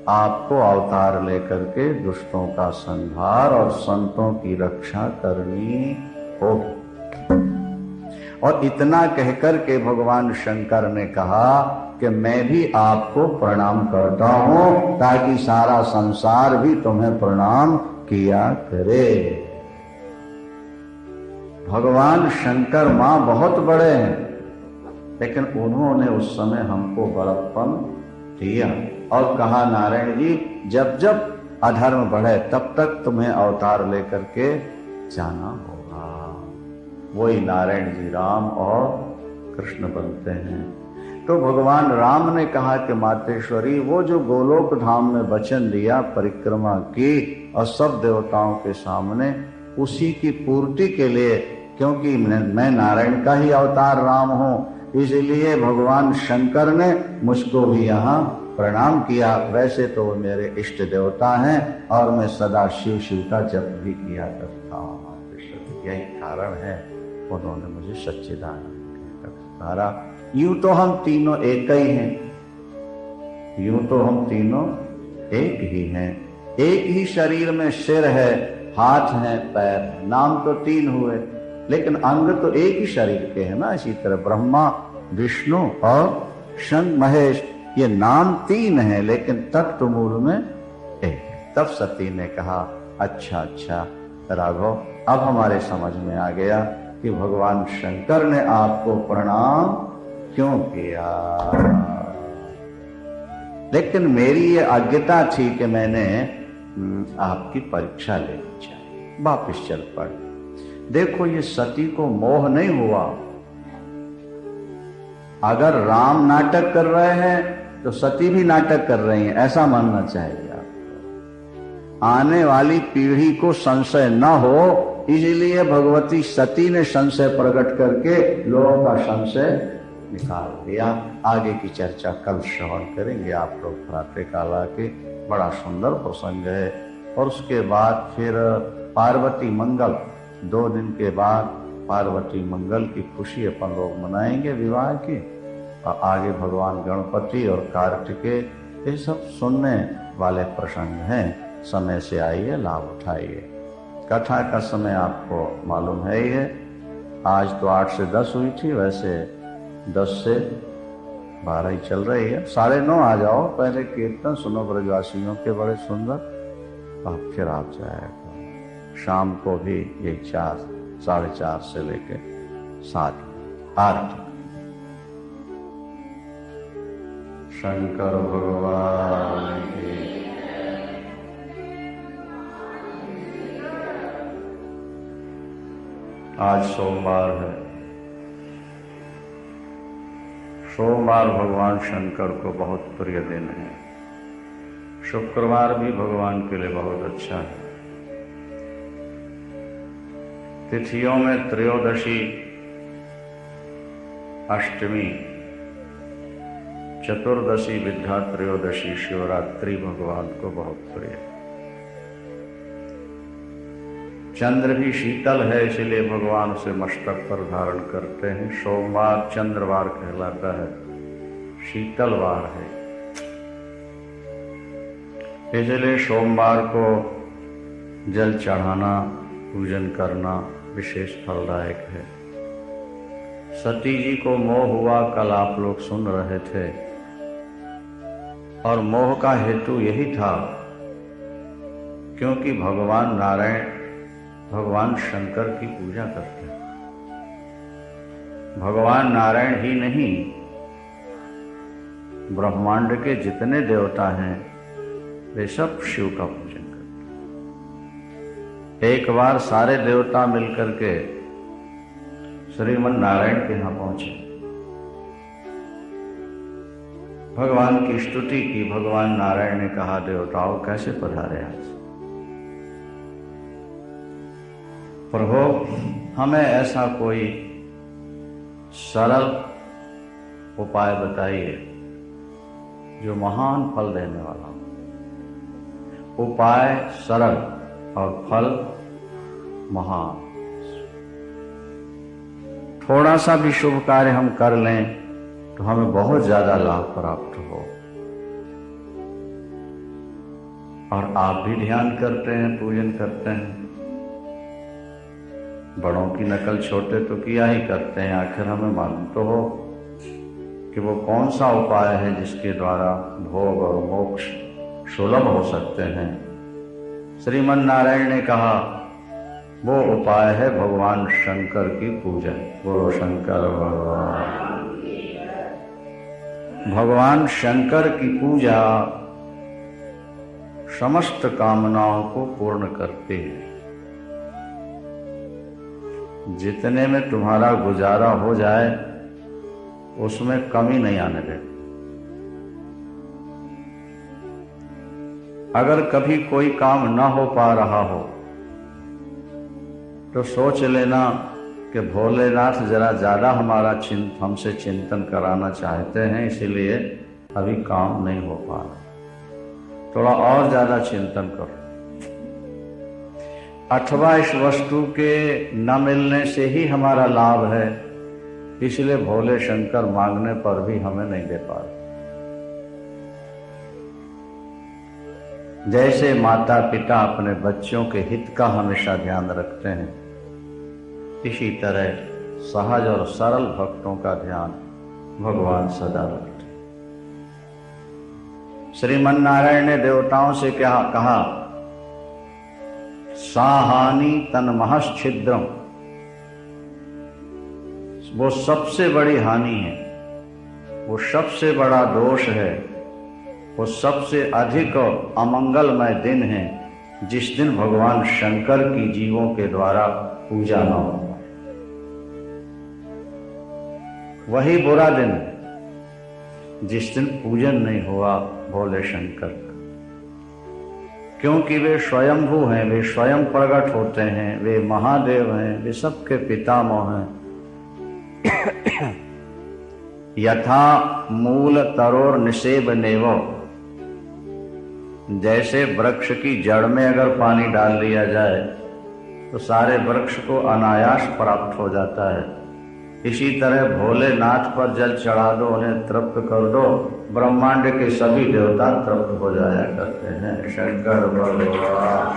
आपको अवतार लेकर के दुष्टों का संहार और संतों की रक्षा करनी होगी। और इतना कहकर के भगवान शंकर ने कहा कि मैं भी आपको प्रणाम करता हूं, ताकि सारा संसार भी तुम्हें प्रणाम किया करे। भगवान शंकर मां बहुत बड़े हैं, लेकिन उन्होंने उस समय हमको बड़प्पन दिया और कहा, नारायण जी, जब जब अधर्म बढ़े तब तक तुम्हें अवतार लेकर के जाना होगा। वही नारायण जी राम और कृष्ण बनते हैं। तो भगवान राम ने कहा कि मातेश्वरी, वो जो गोलोक धाम में वचन दिया, परिक्रमा की और सब देवताओं के सामने, उसी की पूर्ति के लिए, क्योंकि मैं नारायण का ही अवतार राम हूं, इसलिए भगवान शंकर ने मुझको भी यहाँ प्रणाम किया। वैसे तो वो मेरे इष्ट देवता हैं और मैं सदा शिव शिव का जप भी किया करता हूँ। यही कारण है उन्होंने मुझे सच्चिदानंद कहा। यूं तो हम तीनों एक ही हैं, यूं तो हम तीनों एक ही हैं, एक ही शरीर में सिर है, हाथ है, पैर है। नाम तो तीन हुए, लेकिन अंग तो एक ही शरीर के हैं ना। इसी तरह ब्रह्मा, विष्णु और शंकर महेश, ये नाम तीन है, लेकिन तत्व तो मूल में एक। तब सती ने कहा, अच्छा राघव, अब हमारे समझ में आ गया कि भगवान शंकर ने आपको प्रणाम क्यों किया। लेकिन मेरी ये आज्ञा थी कि मैंने आपकी परीक्षा लेनी चाहिए। वापिस चल पड़े। देखो, ये सती को मोह नहीं हुआ। अगर राम नाटक कर रहे हैं तो सती भी नाटक कर रही हैं, ऐसा मानना चाहिए आपको। आने वाली पीढ़ी को संशय न हो, इसलिए भगवती सती ने संशय प्रकट करके लोगों का संशय निकाल दिया। आगे की चर्चा कल श्रवण करेंगे आप लोग प्रातः काल आके। बड़ा सुंदर प्रसंग है। और उसके बाद फिर पार्वती मंगल, 2 दिन के बाद पार्वती मंगल की खुशी अपन लोग मनाएंगे विवाह की। और आगे भगवान गणपति और कार्तिकेय, ये सब सुनने वाले प्रसंग हैं। समय से आइए, लाभ उठाइए। कथा का समय आपको मालूम है ही है। आज तो 8 से 10 हुई थी, वैसे 10 से 12 ही चल रही है। 9:30 आ जाओ, पहले कीर्तन सुनो ब्रजवासियों के बड़े सुंदर, अब फिर आप जाएगा। शाम को भी यही 4, 4:30 से लेके 7 आरती। शंकर भगवान की। आज सोमवार है। सोमवार भगवान शंकर को बहुत प्रिय दिन है। शुक्रवार भी भगवान के लिए बहुत अच्छा है। तिथियों में त्रयोदशी, अष्टमी, चतुर्दशी, विद्या त्रयोदशी, शिवरात्रि भगवान को बहुत प्रिय है। चंद्र भी शीतल है, इसलिए भगवान उसे मस्तक पर धारण करते हैं। सोमवार चंद्रवार कहलाता है, शीतलवार है, इसलिए सोमवार को जल चढ़ाना, पूजन करना विशेष फलदायक है। सती जी को मोह हुआ, कल आप लोग सुन रहे थे, और मोह का हेतु यही था क्योंकि भगवान नारायण, भगवान शंकर की पूजा करते हैं। भगवान नारायण ही नहीं, ब्रह्मांड के जितने देवता हैं वे सब शिव का पूजन करते हैं। एक बार सारे देवता मिलकर के श्रीमन नारायण के यहां पहुंचे, भगवान की स्तुति की। भगवान नारायण ने कहा, देवताओं कैसे पधारे आज? प्रभु, हमें ऐसा कोई सरल उपाय बताइए जो महान फल देने वाला हो। उपाय सरल और फल महान। थोड़ा सा भी शुभ कार्य हम कर लें तो हमें बहुत ज्यादा लाभ प्राप्त हो। और आप भी ध्यान करते हैं, पूजन करते हैं। बड़ों की नकल छोटे तो किया ही करते हैं। आखिर हमें मालूम तो हो कि वो कौन सा उपाय है जिसके द्वारा भोग और मोक्ष सुलभ हो सकते हैं। श्रीमन नारायण ने कहा, वो उपाय है भगवान शंकर की पूजा। बोलो शंकर भगवान। भगवान शंकर की पूजा समस्त कामनाओं को पूर्ण करती है। जितने में तुम्हारा गुजारा हो जाए उसमें कमी नहीं आने देती। अगर कभी कोई काम ना हो पा रहा हो तो सोच लेना कि भोलेनाथ जरा ज्यादा हमारा हमसे चिंतन कराना चाहते हैं, इसीलिए अभी काम नहीं हो पा रहा। थोड़ा और ज्यादा चिंतन करो। अथवा इस वस्तु के न मिलने से ही हमारा लाभ है, इसलिए भोले शंकर मांगने पर भी हमें नहीं दे पा रहे। जैसे माता पिता अपने बच्चों के हित का हमेशा ध्यान रखते हैं, इसी तरह सहज और सरल भक्तों का ध्यान भगवान सदा रखते हैं। श्रीमन नारायण ने देवताओं से क्या कहा? साहानि तन्महश्छिद्रम, वो सबसे बड़ी हानि है, वो सबसे बड़ा दोष है, वो सबसे अधिक अमंगलमय दिन है जिस दिन भगवान शंकर की जीवों के द्वारा पूजा न हो। वही बुरा दिन है जिस दिन पूजन नहीं हुआ भोले शंकर का, क्योंकि वे स्वयंभू हैं, वे स्वयं प्रकट होते हैं, वे महादेव हैं, वे सबके पितामह हैं। यथा मूल तरोर निषेब नेवो, जैसे वृक्ष की जड़ में अगर पानी डाल दिया जाए तो सारे वृक्ष को अनायास प्राप्त हो जाता है, इसी तरह भोलेनाथ पर जल चढ़ा दो, उन्हें तृप्त कर दो, ब्रह्मांड के सभी देवता तृप्त हो जाया करते हैं। शंकर भगवान।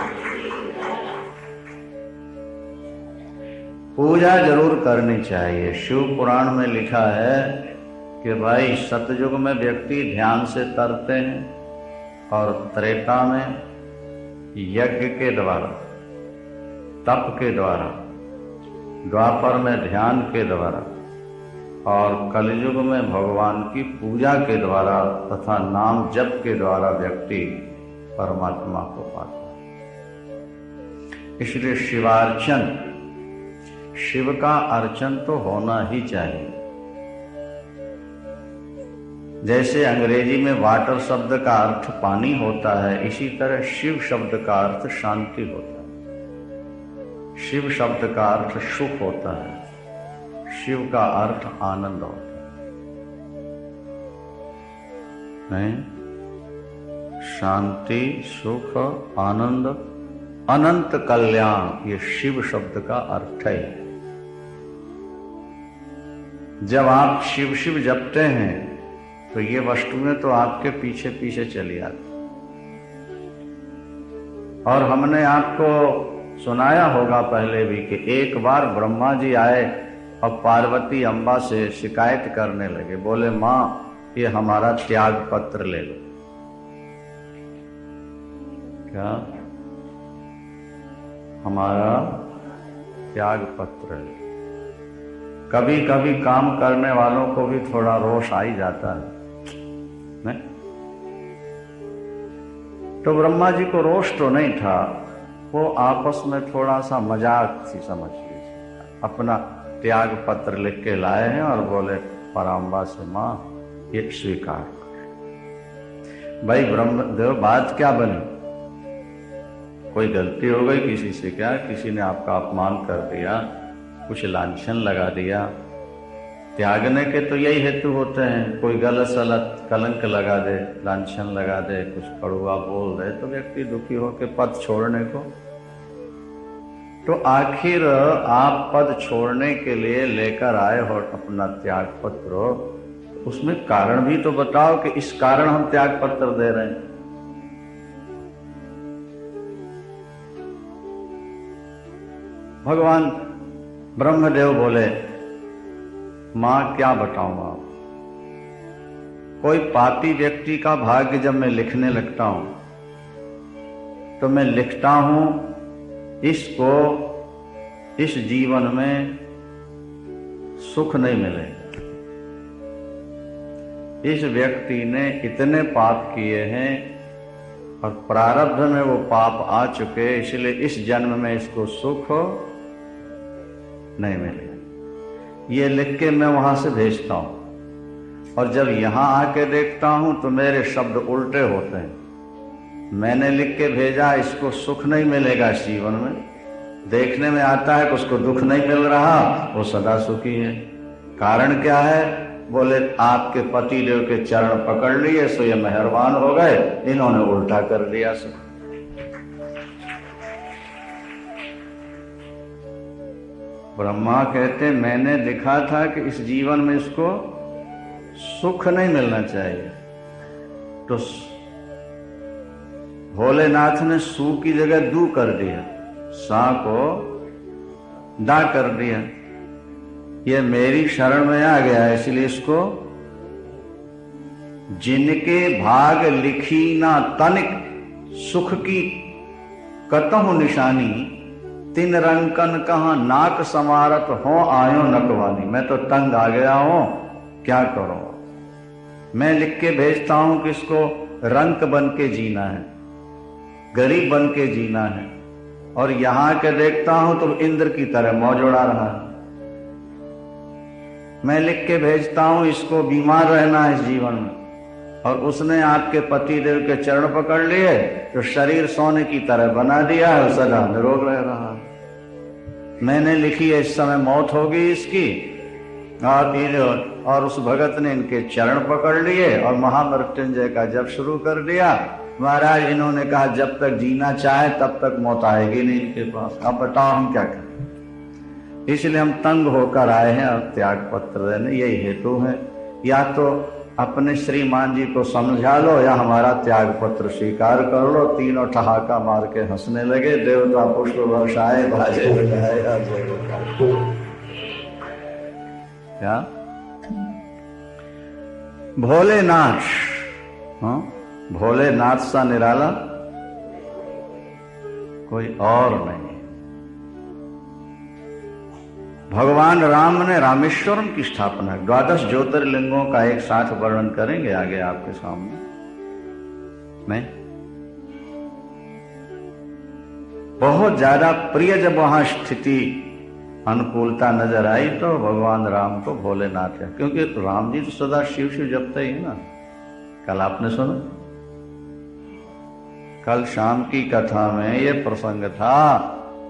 पूजा जरूर करनी चाहिए। शिव पुराण में लिखा है कि भाई सतयुग में व्यक्ति ध्यान से तरते हैं और त्रेता में यज्ञ के द्वारा, तप के द्वारा, द्वापर में ध्यान के द्वारा और कलयुग में भगवान की पूजा के द्वारा तथा नाम जप के द्वारा व्यक्ति परमात्मा को पाता है। इसलिए शिवार्चन, शिव का अर्चन तो होना ही चाहिए। जैसे अंग्रेजी में वाटर शब्द का अर्थ पानी होता है, इसी तरह शिव शब्द का अर्थ शांति होता है, शिव शब्द का अर्थ सुख होता है, शिव का अर्थ आनंद होता है। नहीं? शांति, सुख, आनंद, अनंत कल्याण, ये शिव शब्द का अर्थ है। जब आप शिव शिव जपते हैं तो ये वस्तुएं तो आपके पीछे पीछे चली आती। और हमने आपको सुनाया होगा पहले भी कि एक बार ब्रह्मा जी आए और पार्वती अम्बा से शिकायत करने लगे, बोले माँ ये हमारा त्याग पत्र ले लो। क्या? हमारा त्याग पत्र ले। कभी कभी काम करने वालों को भी थोड़ा रोष आ ही जाता है, नहीं? तो ब्रह्मा जी को रोष तो नहीं था, वो आपस में थोड़ा सा मजाक सी समझ लीजिए, अपना त्याग पत्र लिख के लाए हैं और बोले पराम्बा से माँ ये स्वीकार कर। भाई ब्रह्मदेव बात क्या बनी? कोई गलती हो गई किसी से क्या? किसी ने आपका अपमान कर दिया, कुछ लांछन लगा दिया? त्यागने के तो यही हेतु होते हैं, कोई गलत सलत कलंक लगा दे, लांछन लगा दे, कुछ कड़ुआ बोल दे तो व्यक्ति दुखी हो के पद छोड़ने को। तो आखिर आप पद छोड़ने के लिए लेकर आए हो अपना त्याग पत्र, उसमें कारण भी तो बताओ कि इस कारण हम त्याग पत्र दे रहे हैं। भगवान ब्रह्मदेव बोले मां क्या बताऊं आप, कोई पापी व्यक्ति का भाग्य जब मैं लिखने लगता हूं तो मैं लिखता हूं इसको इस जीवन में सुख नहीं मिलेगा। इस व्यक्ति ने इतने पाप किए हैं और प्रारब्ध में वो पाप आ चुके, इसलिए इस जन्म में इसको सुख नहीं मिलेगा। ये लिख के मैं वहां से भेजता हूं और जब यहां आके देखता हूं तो मेरे शब्द उल्टे होते हैं। मैंने लिख के भेजा इसको सुख नहीं मिलेगा इस जीवन में, देखने में आता है कि उसको दुख नहीं मिल रहा, वो सदा सुखी है। कारण क्या है? बोले आपके पति देव के चरण पकड़ लिए सो ये मेहरबान हो गए, इन्होंने उल्टा कर दिया सब। ब्रह्मा कहते मैंने लिखा था कि इस जीवन में इसको सुख नहीं मिलना चाहिए, तो भोलेनाथ ने सू की जगह दू कर दिया, सा को दा कर दिया। ये मेरी शरण में आ गया है, इसलिए इसको जिनके भाग लिखी ना तनिक सुख की कतहु निशानी, तिन रंकन कहां नाक समारत हो आयो नकवानी। मैं तो तंग आ गया हूं, क्या करूं? मैं लिख के भेजता हूं कि इसको रंक बन के जीना है, गरीब बन के जीना है, और यहां के देखता हूं तो इंद्र की तरह मौज उड़ा रहा है। मैं लिख के भेजता हूं इसको बीमार रहना है इस जीवन में, और उसने आपके पति देव के चरण पकड़ लिए तो शरीर सोने की तरह बना दिया है, सदा निरोग रह रहा है। मैंने लिखी है इस समय मौत होगी इसकी, और उस भगत ने इनके चरण पकड़ लिए और महामृत्युंजय का जप शुरू कर दिया। महाराज इन्होंने कहा जब तक जीना चाहे तब तक मौत आएगी नहीं इनके पास, अब बताओ हम क्या करें? इसलिए हम तंग होकर आए हैं और त्याग पत्र देने, यही हेतु है। या तो अपने श्रीमान जी को समझा लो या हमारा त्याग पत्र स्वीकार कर लो। तीनों ठहाका मार के हंसने लगे। देवता पुष्प वर्षाए, बाजे बजाए, क्या भोलेनाथ, हाँ भोलेनाथ सा निराला कोई और नहीं। भगवान राम ने रामेश्वरम की स्थापना, 12 ज्योतिर्लिंगों का एक साथ वर्णन करेंगे आगे आपके सामने। नहीं, बहुत ज्यादा प्रिय जब वहां स्थिति अनुकूलता नजर आई तो भगवान राम को भोलेनाथ है, क्योंकि राम जी तो सदा शिव शिव जपते ही ना। कल आपने सुना, कल शाम की कथा में यह प्रसंग था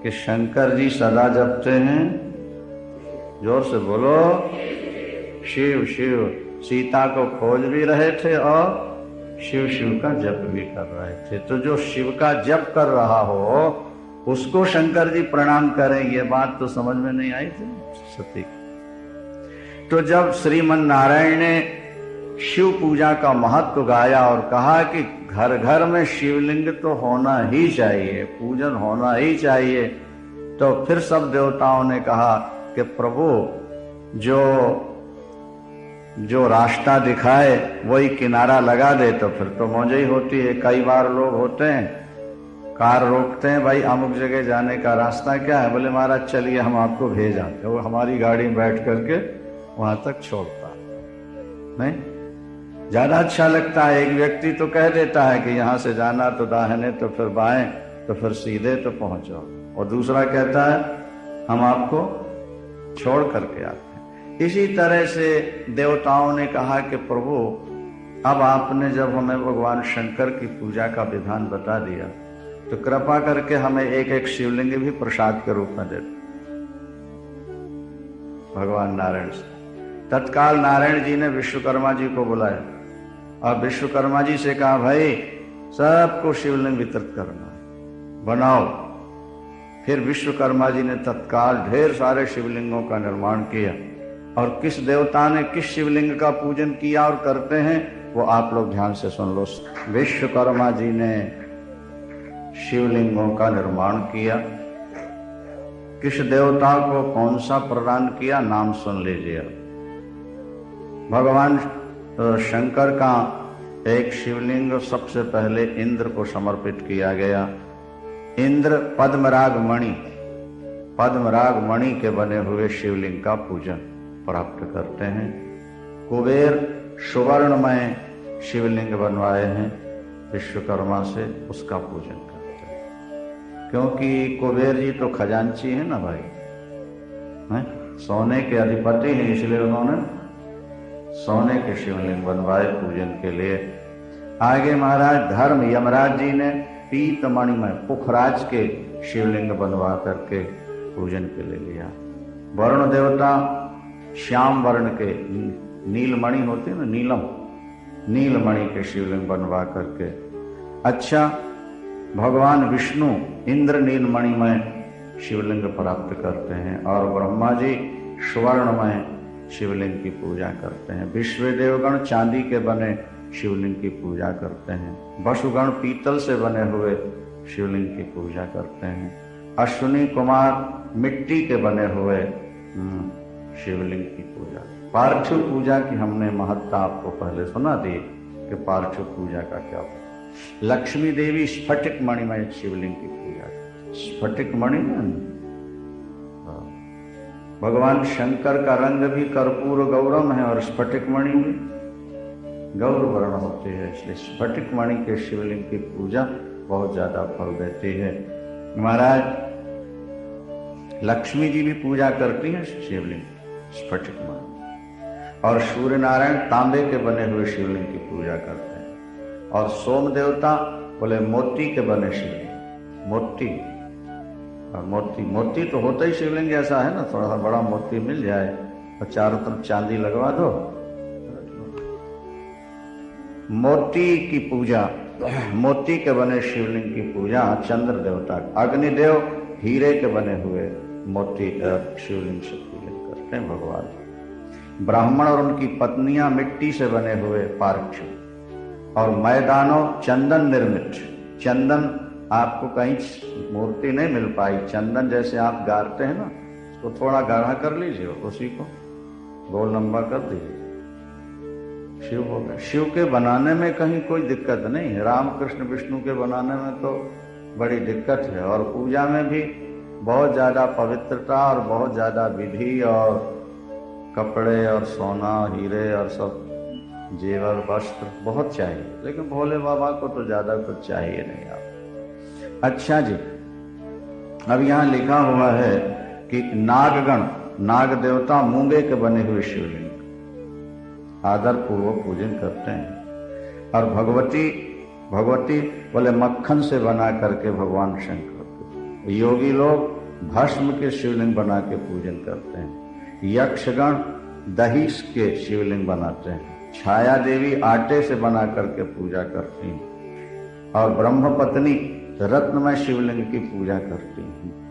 कि शंकर जी सदा जपते हैं, जोर से बोलो, शिव शिव। सीता को खोज भी रहे थे और शिव शिव का जप भी कर रहे थे। तो जो शिव का जप कर रहा हो उसको शंकर जी प्रणाम करें, ये बात तो समझ में नहीं आई थी सती। तो जब श्रीमन नारायण ने शिव पूजा का महत्व गाया और कहा कि घर घर में शिवलिंग तो होना ही चाहिए, पूजन होना ही चाहिए, तो फिर सब देवताओं ने कहा कि प्रभु जो रास्ता दिखाए वही किनारा लगा दे, तो फिर तो मौज ही होती है। कई बार लोग होते हैं, कार रोकते हैं, भाई अमुक जगह जाने का रास्ता क्या है? बोले महाराज चलिए हम आपको भेज आते। वो हमारी गाड़ी में बैठ करके वहां तक छोड़ता नहीं, ज्यादा अच्छा लगता है। एक व्यक्ति तो कह देता है कि यहां से जाना तो दाहिने, तो फिर बाएं, तो फिर सीधे, तो पहुंचो। और दूसरा कहता है हम आपको छोड़ करके आते हैं। इसी तरह से देवताओं ने कहा कि प्रभु अब आपने जब हमें भगवान शंकर की पूजा का विधान बता दिया तो कृपा करके हमें एक एक शिवलिंग भी प्रसाद के रूप में दे दो। भगवान नारायण से तत्काल नारायण जी ने विश्वकर्मा जी को बुलाया और विश्वकर्मा जी से कहा भाई सबको शिवलिंग वितरित करना है, बनाओ। फिर विश्वकर्मा जी ने तत्काल ढेर सारे शिवलिंगों का निर्माण किया। और किस देवता ने किस शिवलिंग का पूजन किया और करते हैं वो आप लोग ध्यान से सुन लो। विश्वकर्मा जी ने शिवलिंगों का निर्माण किया। किस देवता को कौन सा प्रदान किया, नाम सुन लीजिए। भगवान शंकर का एक शिवलिंग सबसे पहले इंद्र को समर्पित किया गया। इंद्र पद्मराग मणि के बने हुए शिवलिंग का पूजन प्राप्त करते हैं। कुबेर सुवर्णमय शिवलिंग बनवाए हैं विश्वकर्मा से, उसका पूजन करते हैं। क्योंकि कुबेर जी तो खजांची है ना भाई, है? सोने के अधिपति हैं, इसलिए उन्होंने सोने के शिवलिंग बनवाए पूजन के लिए। आगे महाराज धर्म यमराज जी ने पीतमणि में पुखराज के शिवलिंग बनवा करके पूजन के लिए लिया। वरुण देवता श्याम वर्ण के, नीलमणि होते ना, नीलमणि के शिवलिंग बनवा करके। अच्छा, भगवान विष्णु इंद्र नीलमणि में शिवलिंग प्राप्त करते हैं और ब्रह्मा जी सुवर्णमय शिवलिंग की पूजा करते हैं। विश्व देवगण चांदी के बने शिवलिंग की पूजा करते हैं। वसुगण पीतल से बने हुए शिवलिंग की पूजा करते हैं। अश्विनी कुमार मिट्टी के बने हुए शिवलिंग की पूजा। पार्थिव पूजा की हमने महत्ता आपको पहले सुना दी कि पार्थिव पूजा का क्या। लक्ष्मी देवी स्फटिक मणि में शिवलिंग की पूजा। स्फटिक मणि में भगवान शंकर का रंग भी कर्पूर गौरम है और स्फटिक मणि भी गौर वर्ण होती है, इसलिए स्फटिक मणि के शिवलिंग की पूजा बहुत ज्यादा फल देती है। महाराज लक्ष्मी जी भी पूजा करती हैं शिवलिंग स्फटिक मणि, और सूर्य नारायण तांबे के बने हुए शिवलिंग की पूजा करते हैं। और सोम देवता बोले मोती के बने शिवलिंग, मोती तो होता ही शिवलिंग ऐसा है ना, थोड़ा सा बड़ा मोती मिल जाए और चारों तरफ चांदी लगवा दो। मोती की पूजा, मोती के बने शिवलिंग की पूजा चंद्र देवता। अग्निदेव हीरे के बने हुए मोती शिवलिंग से पूजन करते हैं भगवान। ब्राह्मण और उनकी पत्नियां मिट्टी से बने हुए पार्क्ष, और मैदानों चंदन निर्मित। चंदन आपको कहीं मूर्ति नहीं मिल पाई, चंदन जैसे आप गाड़ते हैं ना, उसको थोड़ा गाढ़ा कर लीजिए, उसी को गोल लंबा कर दीजिए, शिव हो गए। शिव के बनाने में कहीं कोई दिक्कत नहीं है, राम कृष्ण विष्णु के बनाने में तो बड़ी दिक्कत है। और पूजा में भी बहुत ज्यादा पवित्रता और बहुत ज्यादा विधि, और कपड़े और सोना हीरे और सब जेवर वस्त्र बहुत चाहिए, लेकिन भोले बाबा को तो ज्यादा कुछ चाहिए नहीं आप। अच्छा जी, अब यहाँ लिखा हुआ है कि नागगण, नाग देवता मूंगे के बने हुए शिवलिंग आदर पूर्वक पूजन करते हैं। और भगवती बोले मक्खन से बना करके भगवान शंकर। योगी लोग भस्म के शिवलिंग बना के पूजन करते हैं। यक्षगण दही के शिवलिंग बनाते हैं। छाया देवी आटे से बना करके पूजा करती हैं। और ब्रह्म पत्नी रत्नमय शिवलिंग की पूजा करती हैं।